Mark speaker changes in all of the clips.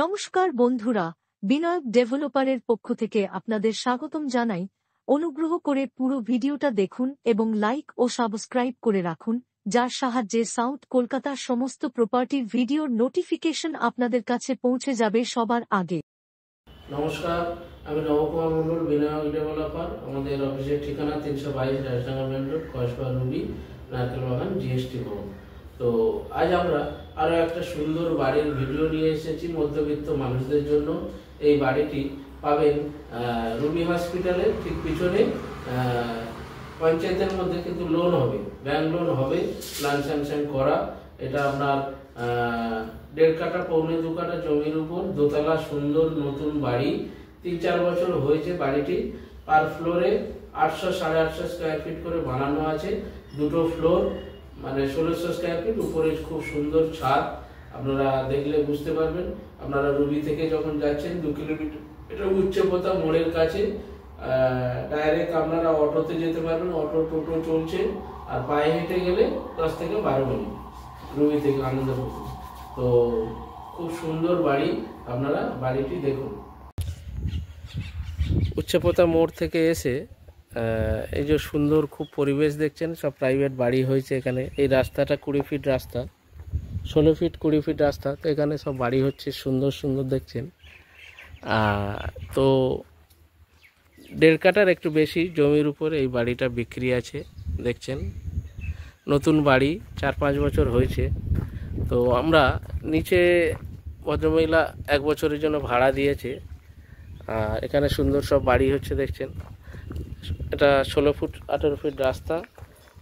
Speaker 1: নমস্কার বন্ধুরা, বিনায়ক ডেভেলপারের পক্ষ থেকে আপনাদের স্বাগতম জানাই। অনুগ্রহ করে পুরো ভিডিওটা দেখুন এবং লাইক ও সাবস্ক্রাইব করে রাখুন, যার সাহায্যে সাউথ কলকাতার সমস্ত প্রপার্টির ভিডিওর নোটিফিকেশন আপনাদের কাছে পৌঁছে যাবে সবার আগে।
Speaker 2: নমস্কার, আমি নবকুমার মণ্ডল, বিনায়ক ডেভেলপার। আমাদের অফিসের ঠিকানা 322 Rajdanga main road, Kasba Ruby, Narkel Bagan, GST ভবন। তো আজ আমরা আরও একটা সুন্দর বাড়ির ভিডিও নিয়ে এসেছি মধ্যবিত্ত মানুষদের জন্য। এই বাড়িটি পাবেন রুবি হসপিটালের ঠিক পিছনে। পঞ্চায়েতের মধ্যে কিন্তু লোন হবে, ব্যাংক লোন হবে, প্ল্যান স্যাংশন করা। এটা আপনার 1.5 কাঠা পৌনে 2 কাঠা জমির উপর দোতলা সুন্দর নতুন বাড়ি। 3-4 বছর হয়েছে বাড়িটি। পার ফ্লোরে 800-850 স্কোয়ার ফিট করে বানানো আছে। দুটো ফ্লোর মানে 1600 স্কোয়ার ফিট। উপরে খুব সুন্দর ছাদ, আপনারা দেখলে বুঝতে পারবেন। আপনারা রুবি থেকে যখন যাচ্ছেন 2 কিলোমিটার, এটা উচ্চপথা মোড়ের কাছে। ডাইরেক্ট আপনারা অটোতে যেতে পারবেন, অটো টোটো চলছে। আর পায়ে হেঁটে গেলে 10 থেকে 12 মিনিট রুবি থেকে আনন্দপুর। তো খুব সুন্দর বাড়ি, আপনারা বাড়িটি দেখুন। উচ্চপথা মোড় থেকে এসে এই যে সুন্দর খুব পরিবেশ দেখছেন, সব প্রাইভেট বাড়ি হয়েছে এখানে। এই রাস্তাটা 20 ফিট রাস্তা, 16 ফিট 20 ফিট রাস্তা। তো এখানে সব বাড়ি হচ্ছে সুন্দর সুন্দর দেখছেন। তো 1.5 কাঠার একটু বেশি জমির উপর এই বাড়িটা বিক্রি আছে দেখছেন। নতুন বাড়ি, 4-5 বছর হয়েছে। তো আমরা নিচে ভদ্রমহিলা 1 বছরের জন্য ভাড়া দিয়েছে। আর এখানে সুন্দর সব বাড়ি হচ্ছে দেখছেন। এটা 16 ফুট 18 ফিট রাস্তা।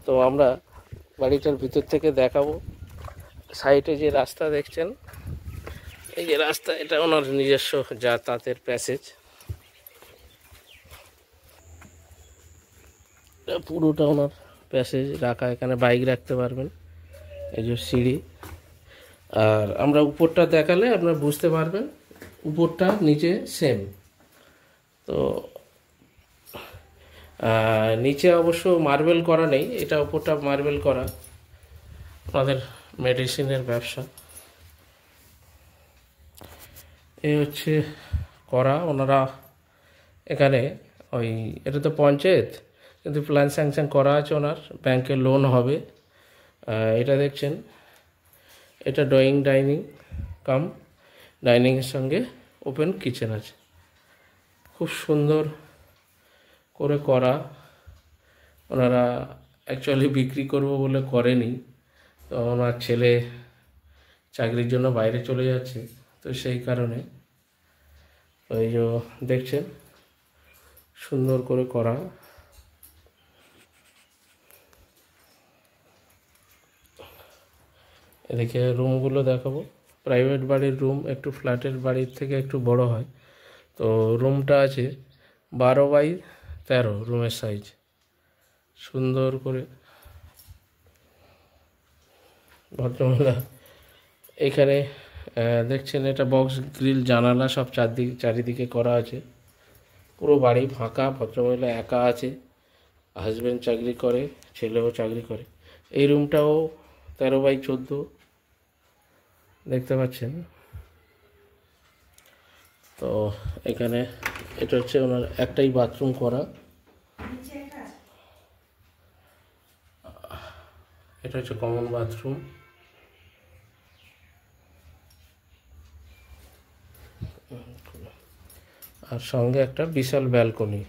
Speaker 2: তো আমরা বাড়িটার ভিতর থেকে দেখাবো। সাইডে যে রাস্তা দেখছেন, এই যে রাস্তা, এটা ওনার নিজস্ব যাতায়াতের প্যাসেজ। পুরোটা ওনার প্যাসেজ রাখা, এখানে বাইক রাখতে পারবেন। এই যে সিঁড়ি। আর আমরা উপরটা দেখালে আপনারা বুঝতে পারবেন, উপরটা নিচে সেম। তো নিচে অবশ্য মার্বেল করা নেই, এটা উপরটা মার্বেল করা। আমাদের মেডিসিনের ব্যবসা এই হচ্ছে করা। ওনারা এখানে ওই, এটা তো পঞ্চায়েত কিন্তু প্ল্যান স্যাংশন করা আছে ওনার, ব্যাংকের লোন হবে। এটা দেখছেন, এটা ড্রয়িং ডাইনিং কাম, ডাইনিংয়ের সঙ্গে ওপেন কিচেন আছে। খুব সুন্দর করে করা। ওনারা অ্যাকচুয়ালি বিক্রি করব বলে করেনি, তো ওনার ছেলে চাকরির জন্য বাইরে চলে যাচ্ছে, তো সেই কারণে। ওই যে দেখছেন সুন্দর করে করা। এদিকে রুমগুলো দেখাবো। প্রাইভেট বাড়ির রুম একটু ফ্ল্যাটের বাড়ির থেকে একটু বড় হয়। তো রুমটা আছে 12x13 রুমের সাইজ। সুন্দর করে ভদ্রমহিলা এখানে দেখছেন, এটা বক্স গ্রিল জানালা সব চারিদিকে করা আছে। পুরো বাড়ি ফাঁকা। ভদ্রমহিলা একা আছে, হাজব্যান্ড চাকরি করে, ছেলেও চাকরি করে। এই রুমটাও 13x14 দেখতে পাচ্ছেন। তো এখানে এটা হচ্ছে ওনার একটাই বাথরুম করা। এটা হচ্ছে কমন বাথরুম। আর সঙ্গে একটা বিশাল ব্যালকনি।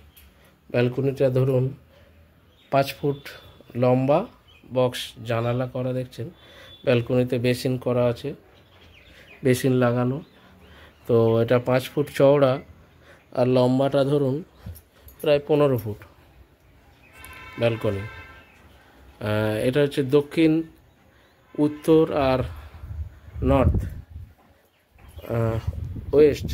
Speaker 2: ব্যালকনিটা ধরুন 5 ফুট লম্বা, বক্স জানালা করা দেখছেন। ব্যালকনিতে বেসিন করা আছে, বেসিন লাগানো। তো এটা 5 ফুট চওড়া, আর লম্বাটা ধরুন প্রায় 15 ফুট ব্যালকনি। এটা হচ্ছে দক্ষিণ, উত্তর আর নর্থ, ওয়েস্ট,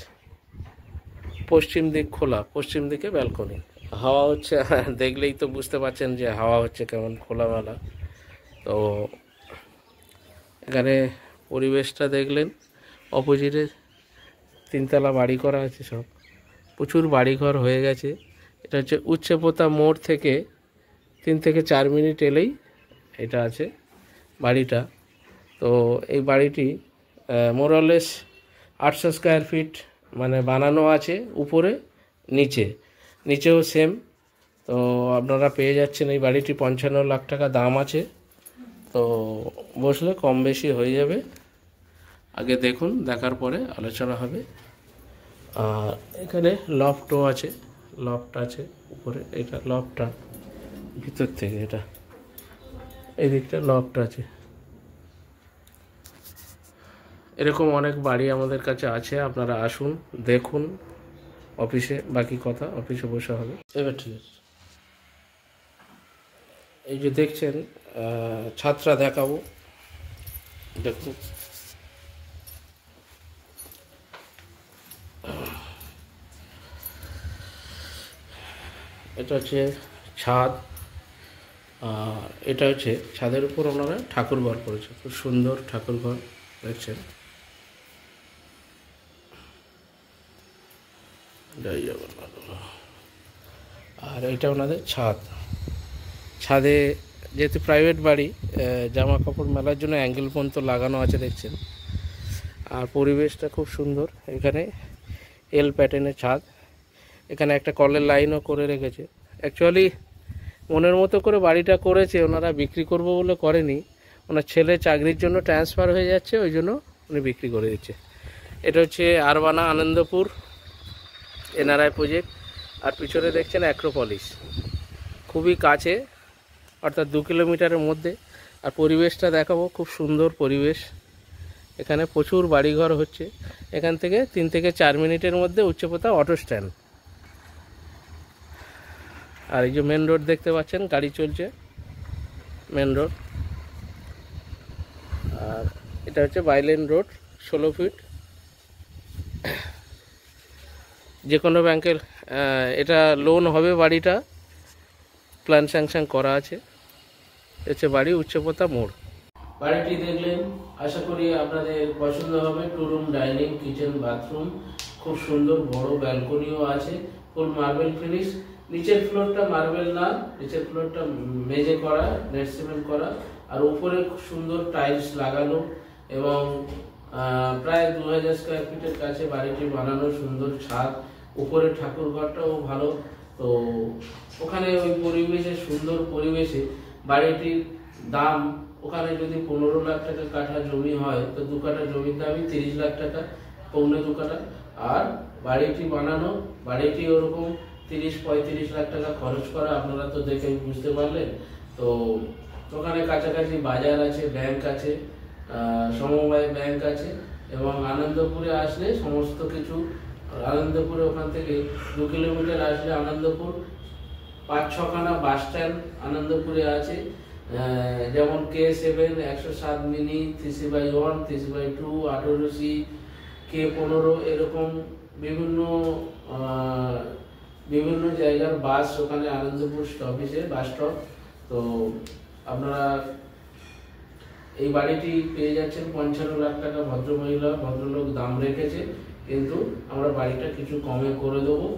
Speaker 2: পশ্চিম দিক খোলা, পশ্চিম দিকে ব্যালকনি। হাওয়া হচ্ছে, দেখলেই তো বুঝতে পারছেন যে হাওয়া হচ্ছে কেমন খোলামেলা। তো এখানে পরিবেশটা দেখলেন। অপোজিটে 3 তলা বাড়ি করা আছে, সব প্রচুর বাড়িঘর হয়ে গেছে। এটা হচ্ছে উচ্চপথা মোড় থেকে 3 থেকে 4 মিনিট এলেই এটা আছে বাড়িটা। তো এই বাড়িটি মোরলেস 800 স্কোয়ার ফিট মানে বানানো আছে, উপরে নিচেও সেম। তো আপনারা পেয়ে যাচ্ছেন এই বাড়িটি 55 লাখ টাকা দাম আছে। তো বসলে কম বেশি হয়ে যাবে, আগে দেখুন, দেখার পরে আলোচনা হবে। আর এখানে লফটও আছে, লফট আছে উপরে, এটা লফটটা ভিতর থেকে, এটা এই দিকটা লফট আছে। এরকম অনেক বাড়ি আমাদের কাছে আছে, আপনারা আসুন দেখুন, অফিসে বাকি কথা অফিসে বসে হবে। এবার ঠিক আছে, এই যে দেখছেন ছাদটা দেখাবো, দেখুন। এটা হচ্ছে ছাদ, আর এটা হচ্ছে ছাদের উপর ওনারা ঠাকুর ঘর করেছে, খুব সুন্দর ঠাকুর ঘর দেখছেন। আর এটা ওনাদের ছাদে যেহেতু প্রাইভেট বাড়ি, জামা কাপড় মেলার জন্য অ্যাঙ্গেল পর্যন্ত লাগানো আছে দেখছেন। আর পরিবেশটা খুব সুন্দর, এখানে এল প্যাটার্নের ছাদ, এখানে একটা কলের লাইনও করে রেখেছে। অ্যাকচুয়ালি মনের মতো করে বাড়িটা করেছে, ওনারা বিক্রি করবো বলে করেনি, ওনার ছেলে চাকরির জন্য ট্রান্সফার হয়ে যাচ্ছে, ওই জন্য উনি বিক্রি করে দিচ্ছে। এটা হচ্ছে আরবানা আনন্দপুর এনআরআই প্রজেক্ট। আর পিছনে দেখছেন অ্যাক্রোপলিস, খুবই কাছে, অর্থাৎ 2 কিলোমিটারের মধ্যে। আর পরিবেশটা দেখাবো, খুব সুন্দর পরিবেশ, এখানে প্রচুর বাড়িঘর হচ্ছে। এখান থেকে 3 থেকে 4 মিনিটের মধ্যে উচ্চপথা অটো স্ট্যান্ড। আর এই যে মেন রোড দেখতে পাচ্ছেন, গাড়ি চলছে, মেন রোড। আর এটা হচ্ছে বাইলেন রোড, 16 ফিট। যে কোনো ব্যাংকের এটা লোন হবে, বাড়িটা প্ল্যান স্যাংশন করা আছে। হচ্ছে বাড়ি, উচ্চপথা মোড়। বাড়িটি দেখলেন, আশা করি আপনাদের পছন্দ হবে। 2 রুম, ডাইনিং, কিচেন, বাথরুম, খুব সুন্দর বড় ব্যালকনিও আছে, ফুল মার্বেল ফিনিশ। নিচের ফ্লোরটা মার্বেল না, নিচের ফ্লোরটা মেঝে করা, নেট সিমেন্ট করা, আর উপরে খুব সুন্দর টাইলস লাগানো, এবং প্রায় 2000 স্কোয়ার ফিটের কাছে বাড়িটি বানানো, সুন্দর ছাদ, উপরে ঠাকুর ঘরটাও ভালো। তো ওখানে ওই পরিবেশে, সুন্দর পরিবেশে বাড়িটির দাম, ওখানে যদি 15 লাখ টাকা কাঠা জমি হয়, তো 2 কাঠা জমির দামই 30 লাখ টাকা, পৌনে 2 কাঠা। আর বাড়িটি বানানো, বাড়িটি ওরকম 30-35 লাখ টাকা খরচ করা, আপনারা তো দেখে বুঝতে পারলেন। তো ওখানে কাছাকাছি বাজার আছে, ব্যাংক আছে, সমবায় ব্যাংক আছে, এবং আনন্দপুরে আসলে সমস্ত কিছু, আনন্দপুরে ওখান থেকে 2 কিলোমিটার আসলে আনন্দপুর, 5-6 খানা বাস স্ট্যান্ড আনন্দপুরে আছে, যেমন K7, 107 mini, 3C/1, 3C/2, 18C, K15, এরকম বিভিন্ন জায়গার বাস ওখানে আনন্দপুর স্টপেজে, বাস স্টপ। তো আপনারা এই বাড়িটি পেয়ে যাচ্ছেন 55 লাখ টাকা, ভদ্রমহিলা ভদ্রলোক দাম রেখেছে, কিন্তু আমরা বাড়িটা কিছু কমে করে দেবো।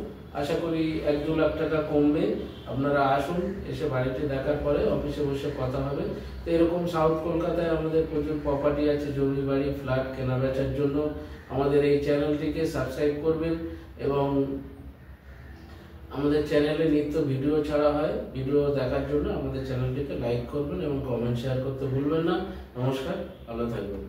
Speaker 2: আশা করি 1-2 লাখ টাকা কমবে। আপনারা আসুন, এসে বাড়িটি দেখার পরে অফিসে বসে কথা হবে। তো এরকম সাউথ কলকাতায় আমাদের প্রচুর প্রপার্টি আছে, জমি বাড়ি, ফ্ল্যাট কেনা বেচার জন্য। আমাদের এই চ্যানেলটিকে সাবস্ক্রাইব করবেন, এবং আমাদের চ্যানেলে নিত্য ভিডিও ছাড়া হয়, ভিডিও দেখার জন্য আমাদের চ্যানেলটিকে লাইক করবেন এবং কমেন্ট শেয়ার করতে ভুলবেন না। নমস্কার, ভালো থাকবেন।